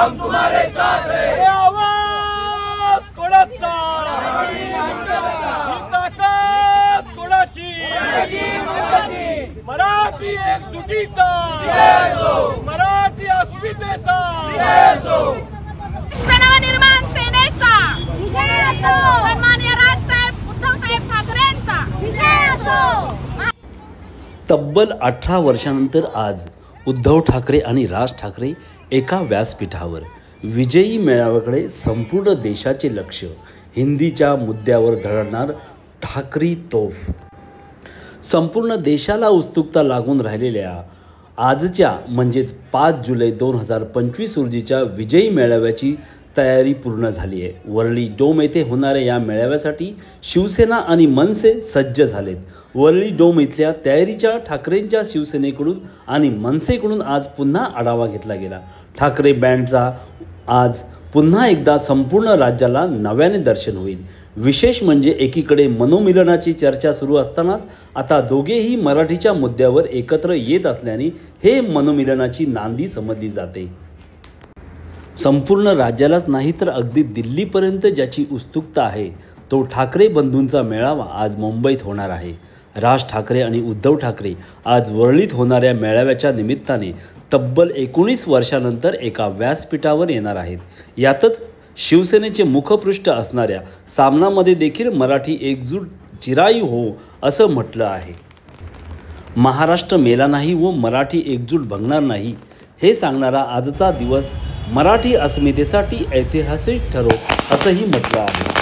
हम तुम्हारे साथ हैं। आवाज कोणाचा, ताकद कोणाची, मराठी एकजुटीचा, मराठी अस्मितेचा, निर्माण सेनेचा विजय असो, सन्माननीय राजसाहेब उद्धवसाहेब ठाकरेंचा विजय असो। तब्बल 18 वर्षांनंतर आज उद्धव ठाकरे आणि राज ठाकरे एका व्यासपीठावर विजयी मेळाव्याकडे संपूर्ण देशाचे लक्ष। हिंदीच्या मुद्द्यावर धडकणार ठाकरी तोफ। संपूर्ण देशाला उत्सुकता लागून राहिलेल्या आजच्या म्हणजेच 5 जुलै 2025 रोजीच्या विजयी मेळाव्याची तयारी पूर्ण झाली आहे। वरळी डोम येथे होणाऱ्या या मेळाव्यासाठी शिवसेना आणि मनसे सज्ज झालेत। वरळी डोम इथल्या तयारीच्या ठाकरेंच्या शिवसेनेकडून आणि मनसेकडून आज पुन्हा आढावा घेतला गेला। ठाकरे बँडचा आज पुन्हा एकदा संपूर्ण राज्याला नव्याने दर्शन होईल। विशेष म्हणजे एकीकडे मनोमिलनाची चर्चा सुरू असतानाच आता दोघेही मराठीच्या मुद्द्यावर एकत्र येत असल्याने हे मनोमिलनाची नांदी समजली जाते। संपूर्ण राज्यालाच नाही तर अगदी दिल्लीपर्यंत ज्याची उत्सुकता आहे तो ठाकरे बंधूंचा मेळावा आज मुंबईत होणार आहे। राज ठाकरे आणि उद्धव ठाकरे आज वरळीत होणाऱ्या मेळाव्याच्या निमित्ताने तब्बल 19 वर्षानंतर एका व्यासपीठावर येणार आहेत। यातच शिवसेनेचे मुखपृष्ठ असणाऱ्या सामनामध्ये देखील मराठी एकजूट चिरायू हो असं म्हटलं आहे। महाराष्ट्र मेला नाही व मराठी एकजूट भंगणार नाही हे सांगणारा आजचा दिवस मराठी अस्मितेसाठी ऐतिहासिक ठरो असंही म्हटलं आहे।